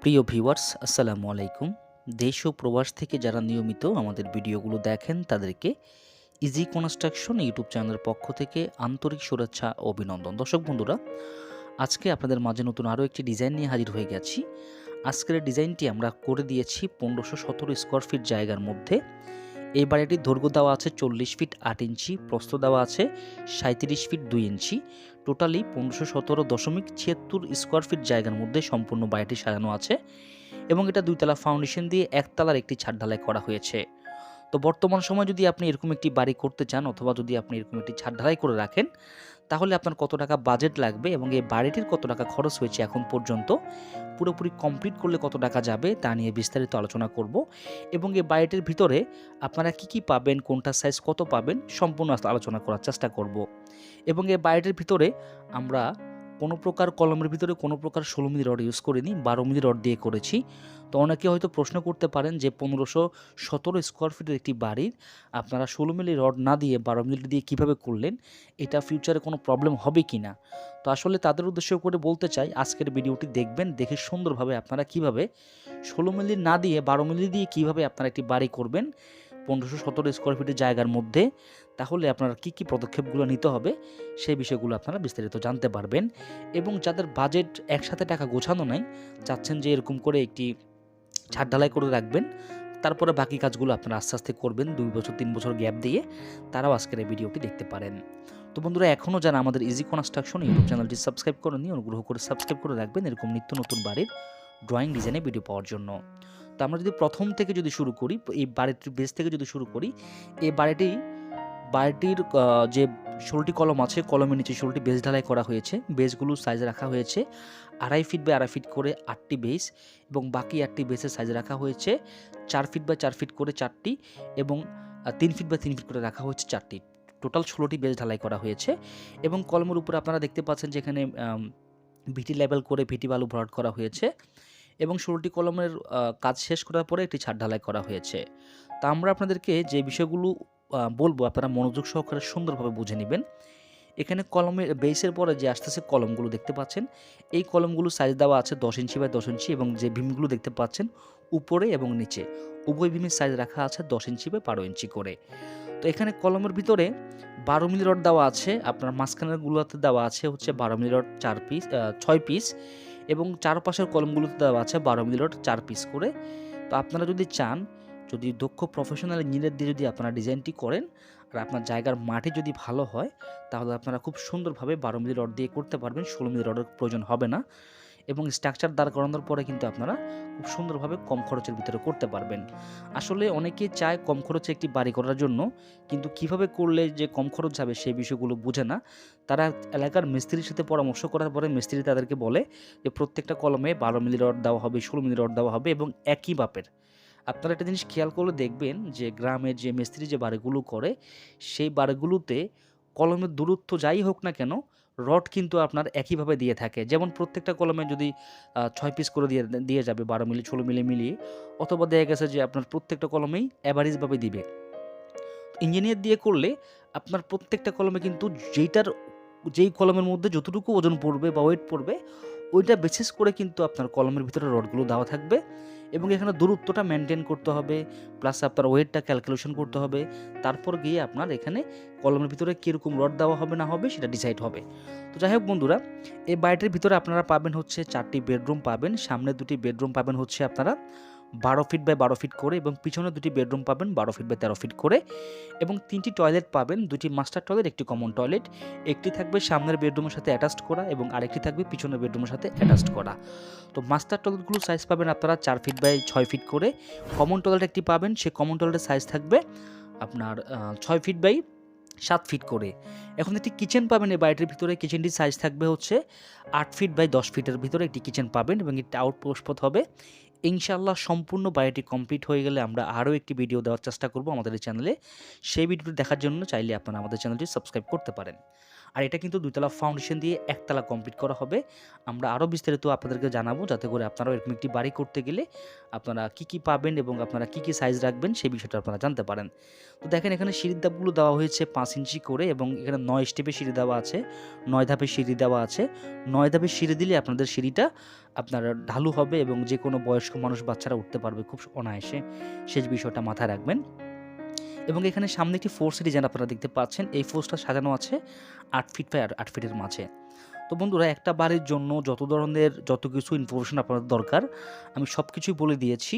প্রিয় ভিউয়ার্স, আসসালামু আলাইকুম। দেশ ও প্রবাস থেকে যারা নিয়মিত আমাদের ভিডিওগুলো দেখেন তাদেরকে ইজি কনস্ট্রাকশন ইউটিউব চ্যানেলের পক্ষ থেকে আন্তরিক শুভেচ্ছা ও অভিনন্দন। দর্শক বন্ধুরা, আজকে আপনাদের মাঝে নতুন আরও একটি ডিজাইন নিয়ে হাজির হয়ে গেছি। আজকের এই ডিজাইনটি আমরা করে দিয়েছি 1517 স্কোয়ার ফিট জায়গার মধ্যে। এই বাড়িটির দৈর্ঘ্য দেওয়া আছে 40 ফিট 8 ইঞ্চি, প্রস্থ দেওয়া আছে 37 ফিট 2 ইঞ্চি। টোটালি 1517.76 স্কোয়ার ফিট জায়গার মধ্যে সম্পূর্ণ বাড়িটি সাজানো আছে এবং এটা দুইতলা ফাউন্ডেশন দিয়ে একতলার একটি ছাদ ঢালাই করা হয়েছে। তো বর্তমান সময়ে যদি আপনি এরকম একটি বাড়ি করতে চান অথবা যদি আপনি এরকম একটি ছাদ ঢালাই করে রাখেন, তাহলে আপনার কত টাকা বাজেট লাগবে এবং এই বাড়িটির কত টাকা খরচ হয়েছে এখন পর্যন্ত, পুরোপুরি কমপ্লিট করলে কত টাকা যাবে তা নিয়ে বিস্তারিত আলোচনা করব এবং এই বাড়িটির ভিতরে আপনারা কি পাবেন, কোনটা সাইজ কত পাবেন, সম্পূর্ণ আলোচনা করার চেষ্টা করব। এবং এই বাড়িটির ভিতরে আমরা কোনো প্রকার কলমের ভিতরে কোনো প্রকার 16 মিলি রড ইউজ করিনি, 12 মিলি রড দিয়ে করেছি। তো অনেকে হয়তো প্রশ্ন করতে পারেন যে 1517 স্কোয়ার ফিটের একটি বাড়ির আপনারা 16 মিলি রড না দিয়ে 12 মিলি দিয়ে কিভাবে করলেন, এটা ফিউচারে কোনো প্রবলেম হবে কি না। তো আসলে তাদের উদ্দেশ্য করে বলতে চাই, আজকের ভিডিওটি দেখবেন, দেখে সুন্দরভাবে আপনারা কিভাবে 16 মিলি না দিয়ে 12 মিলি দিয়ে কিভাবে আপনারা একটি বাড়ি করবেন 1517 স্কোয়ার ফিটের জায়গার মধ্যে। তাহলে আপনারা কি পদক্ষেপগুলো নিতে হবে সেই বিষয়গুলো আপনারা বিস্তারিত জানতে পারবেন। এবং যাদের বাজেট একসাথে টাকা গোছানো নাই, চাচ্ছেন যে এরকম করে একটি ছাদ ঢালাই করে রাখবেন, তারপরে বাকি কাজগুলো আপনারা আস্তে আস্তে করবেন 2 বছর 3 বছর গ্যাপ দিয়ে, তারাও আজকের এই ভিডিওটি দেখতে পারেন। তো বন্ধুরা, এখনও যারা আমাদের ইজি কনস্ট্রাকশন ইউটিউব চ্যানেলটি সাবস্ক্রাইব করেননি, অনুগ্রহ করে সাবস্ক্রাইব করে রাখবেন এরকম নিত্য নতুন বাড়ির ড্রয়িং ডিজাইনের ভিডিও পাওয়ার জন্য। তো আমরা যদি প্রথম থেকে যদি শুরু করি, এই বাড়িটির বেস থেকে যদি শুরু করি, এই বাড়িটির যে 16টি কলম আছে, কলমের নিচে 16টি বেস ঢালাই করা হয়েছে। বেসগুলোর সাইজ রাখা হয়েছে 2.5 ফিট বাই 2.5 ফিট করে 8টি বেস এবং বাকি 8টি বেসের সাইজ রাখা হয়েছে 4 ফিট বাই 4 ফিট করে 4টি এবং 3 ফিট বাই 3 ফিট করে রাখা হয়েছে 4টি। টোটাল 16টি বেস ঢালাই করা হয়েছে এবং কলমের উপরে আপনারা দেখতে পাচ্ছেন যে এখানে ভিটি লেবেল করে ভিটি বালু ভরাট করা হয়েছে এবং 16টি কলমের কাজ শেষ করার পরে একটি ছাদ ঢালাই করা হয়েছে। তা আমরা আপনাদেরকে যে বিষয়গুলো বলবো, আপনারা মনোযোগ সহকারে সুন্দরভাবে বুঝে নেবেন। এখানে কলমের বেসের পরে যে আস্তে আস্তে কলমগুলো দেখতে পাচ্ছেন, এই কলমগুলো সাইজ দেওয়া আছে 10 ইঞ্চি বাই 10 ইঞ্চি এবং যে ভীমগুলো দেখতে পাচ্ছেন উপরে এবং নিচে উভয় ভীমের সাইজ রাখা আছে 10 ইঞ্চি বাই 12 ইঞ্চি করে। তো এখানে কলমের ভিতরে 12 মিলি রড দেওয়া আছে, আপনার মাঝখানের গুলোতে দেওয়া আছে হচ্ছে 12 মিলি রড 6 পিস এবং চারপাশের কলমগুলোতে দেওয়া আছে 12 মিলি রড 4 পিস করে। তো আপনারা যদি চান, যদি দক্ষ প্রফেশনাল ইঞ্জিনিয়ার দিয়ে যদি আপনারা ডিজাইনটি করেন আর আপনার জায়গার মাটি যদি ভালো হয়, তাহলে আপনারা খুব সুন্দরভাবে 12 মিলি রড দিয়ে করতে পারবেন, 16 মিলি রডের প্রয়োজন হবে না এবং স্ট্রাকচার দাঁড় করানোর পরে কিন্তু আপনারা খুব সুন্দরভাবে কম খরচের ভিতরে করতে পারবেন। আসলে অনেকে চায় কম খরচে একটি বাড়ি করার জন্য, কিন্তু কিভাবে করলে যে কম খরচ যাবে সেই বিষয়গুলো বোঝে না। তারা এলাকার মিস্ত্রির সাথে পরামর্শ করার পরে মিস্ত্রি তাদেরকে বলে যে প্রত্যেকটা কলমে 12 মিলি রড দেওয়া হবে, 16 মিলি রড দেওয়া হবে এবং একই মাপের। আপনারা একটা জিনিস খেয়াল করলে দেখবেন যে গ্রামের যে মিস্ত্রি যে বাড়িগুলো করে, সেই বাড়িগুলোতে কলমের দূরত্ব যাই হোক না কেন, রড কিন্তু আপনার একইভাবে দিয়ে থাকে। যেমন প্রত্যেকটা কলমে যদি 6 পিস করে দিয়ে দিয়ে যাবে 12 মিলি 16 মিলি মিলিয়ে, অথবা দেখা গেছে যে আপনার প্রত্যেকটা কলমেই এভারেজভাবে দিবে। ইঞ্জিনিয়ার দিয়ে করলে আপনার প্রত্যেকটা কলমে কিন্তু যেই কলমের মধ্যে যতটুকু ওজন পড়বে বা ওয়েট পড়বে, ওইটা বেসিস করে কিন্তু আপনার কলমের ভিতরে রডগুলো দেওয়া থাকবে এবং এখানে দূরত্বটা মেনটেন করতে হবে, প্লাস আপনার ওয়েটটা ক্যালকুলেশন করতে হবে। তারপর গিয়ে আপনার এখানে কলমের ভিতরে কীরকম রড দেওয়া হবে না হবে সেটা ডিসাইড হবে। তো যাই হোক বন্ধুরা, এই বাড়িটির ভিতরে আপনারা পাবেন হচ্ছে 4টি বেডরুম পাবেন, সামনে 2টি বেডরুম পাবেন হচ্ছে আপনারা 12 ফিট বাই 12 ফিট করে এবং পিছনে 2টি বেডরুম পাবেন 12 ফিট বাই 13 ফিট করে এবং 3টি টয়লেট পাবেন, 2টি মাস্টার টয়লেট, একটি কমন টয়লেট। একটি থাকবে সামনের বেডরুমের সাথে অ্যাটাচড করা এবং আরেকটি থাকবে পিছনের বেডরুমের সাথে অ্যাটাচড করা। তো মাস্টার টয়লেটগুলোর সাইজ পাবেন আপনারা 4 ফিট বাই 6 ফিট করে। কমন টয়লেট একটি পাবেন, সেই কমন টয়লেটের সাইজ থাকবে আপনার 6 ফিট বাই 7 ফিট করে। এখন একটি কিচেন পাবেন এই বাড়িটির ভিতরে, কিচেনটির সাইজ থাকবে হচ্ছে 8 ফিট বাই 10 ফিটের ভিতরে একটি কিচেন পাবেন এবং একটি আউটপোস্ট পথ হবে। ইনশাআল্লাহ সম্পূর্ণ বাড়িটি কমপ্লিট হয়ে গেলে আমরা আরও একটি ভিডিও দেওয়ার চেষ্টা করব আমাদের এই চ্যানেলে। সেই ভিডিওটি দেখার জন্য চাইলে আপনারা আমাদের চ্যানেলটি সাবস্ক্রাইব করতে পারেন। আর এটা কিন্তু ২ তলা ফাউন্ডেশন দিয়ে ১ তলা কমপ্লিট করা হবে। আমরা আরও বিস্তারিত আপনাদেরকে জানাবো, যাতে করে আপনারাও এরকম একটি বাড়ি করতে গেলে আপনারা কী পাবেন এবং আপনারা কী সাইজ রাখবেন সেই বিষয়টা আপনারা জানতে পারেন। তো দেখেন এখানে সিঁড়ির ধাপগুলো দেওয়া হয়েছে ৫ ইঞ্চি করে এবং এখানে ৯ স্টেপে সিঁড়ি দেওয়া আছে, ৯ ধাপের সিঁড়ি দেওয়া আছে। ৯ ধাপের সিঁড়ি দিলে আপনাদের সিঁড়িটা আপনার ঢালু হবে এবং যেকোনো বয়স্ক মানুষ, বাচ্চারা উঠতে পারবে খুব অনায়াসে। সেই বিষয়টা মাথায় রাখবেন। এবং এখানে সামনে একটি ফোর্স ডিজাইন আপনারা দেখতে পাচ্ছেন। এই ফোর্সটা সাজানো আছে ৮ ফিট বাই ৮ ফিটের মাঝে। তো বন্ধুরা, একটা বাড়ির জন্য যত কিছু ইনফরমেশন আপনাদের দরকার আমি সব কিছুই বলে দিয়েছি।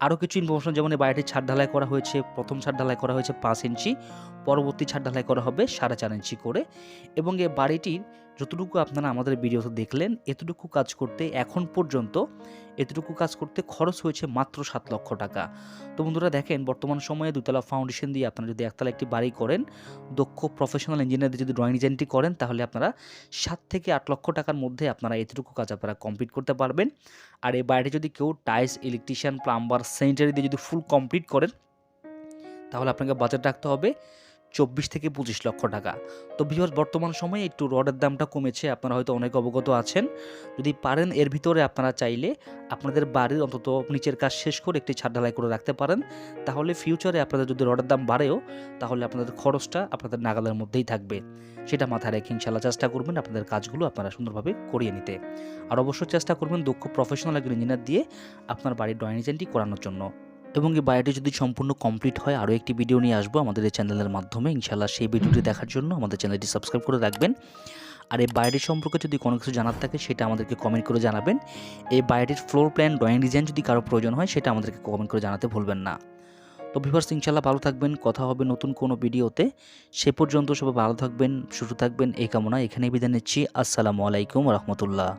আরও কিছু ইনফরমেশন, যেমন এই বাড়িটির ছাদ ঢালাই করা হয়েছে, প্রথম ছাদ ঢালাই করা হয়েছে ৫ ইঞ্চি, পরবর্তী ছাদ ঢালাই করা হবে ৪.৫ ইঞ্চি করে। এবং এই বাড়িটির যতটুকু আপনারা আমাদের ভিডিওতে দেখলেন, এতটুকু কাজ করতে এখন পর্যন্ত খরচ হয়েছে মাত্র ৭ লক্ষ টাকা। তো বন্ধুরা দেখেন, বর্তমান সময়ে ২ তলা ফাউন্ডেশন দিয়ে আপনারা যদি ১ তলা একটি বাড়ি করেন, দক্ষ প্রফেশনাল ইঞ্জিনিয়ারদের যদি ড্রয়িং ডিজাইনটি করেন, তাহলে আপনারা ৭ থেকে ৮ লক্ষ টাকার মধ্যে আপনারা এতটুকু কাজ আপনারা কমপ্লিট করতে পারবেন। আর এই বাড়িটি যদি কেউ টাইলস, ইলেকট্রিশিয়ান, প্লাম্বার, স্যানিটারি দিয়ে যদি ফুল কমপ্লিট করেন, তাহলে আপনাকে বাজেট রাখতে হবে ২৪ থেকে ২৫ লক্ষ টাকা। তো ভিউয়ার্স, বর্তমান সময়ে একটু রডের দামটা কমেছে, আপনারা হয়তো অনেক অবগত আছেন। যদি পারেন এর ভিতরে আপনারা চাইলে আপনাদের বাড়ির অন্তত নিচের কাজ শেষ করে একটি ছাদ ঢালাই করে রাখতে পারেন। তাহলে ফিউচারে আপনাদের যদি রডের দাম বাড়েও, তাহলে আপনাদের খরচটা আপনাদের নাগালের মধ্যেই থাকবে। সেটা মাথায় রেখে ইনশাআল্লাহ চেষ্টা করবেন আপনাদের কাজগুলো আপনারা সুন্দরভাবে করিয়ে নিতে। আর অবশ্যই চেষ্টা করবেন দক্ষ প্রফেশনাল একজন ইঞ্জিনিয়ার দিয়ে আপনার বাড়ির ড্রয়িং ডিজাইনটি করানোর জন্য। এবং এই বায়োটি যদি সম্পূর্ণ কমপ্লিট হয়, আরও একটি ভিডিও নিয়ে আসবো আমাদের এই চ্যানেলের মাধ্যমে। ইনশাআল্লাহ সেই ভিডিওটি দেখার জন্য আমাদের চ্যানেলটি সাবস্ক্রাইব করে রাখবেন। আর এই বায়োটি সম্পর্কে যদি কোনো কিছু জানার থাকে, সেটা আমাদেরকে কমেন্ট করে জানাবেন। এই বায়োটির ফ্লোর প্ল্যান, ড্রয়িং ডিজাইন যদি কারো প্রয়োজন হয়, সেটা আমাদেরকে কমেন্ট করে জানাতে ভুলবেন না। তো ভিউয়ার্স, ইনশাআল্লাহ ভালো থাকবেন, কথা হবে নতুন কোনো ভিডিওতে। সে পর্যন্ত সবাই ভালো থাকবেন, সুস্থ থাকবেন এই কামনা এখানেই বিদায় নিচ্ছি। আসসালামু আলাইকুম ওয়া রাহমাতুল্লাহ।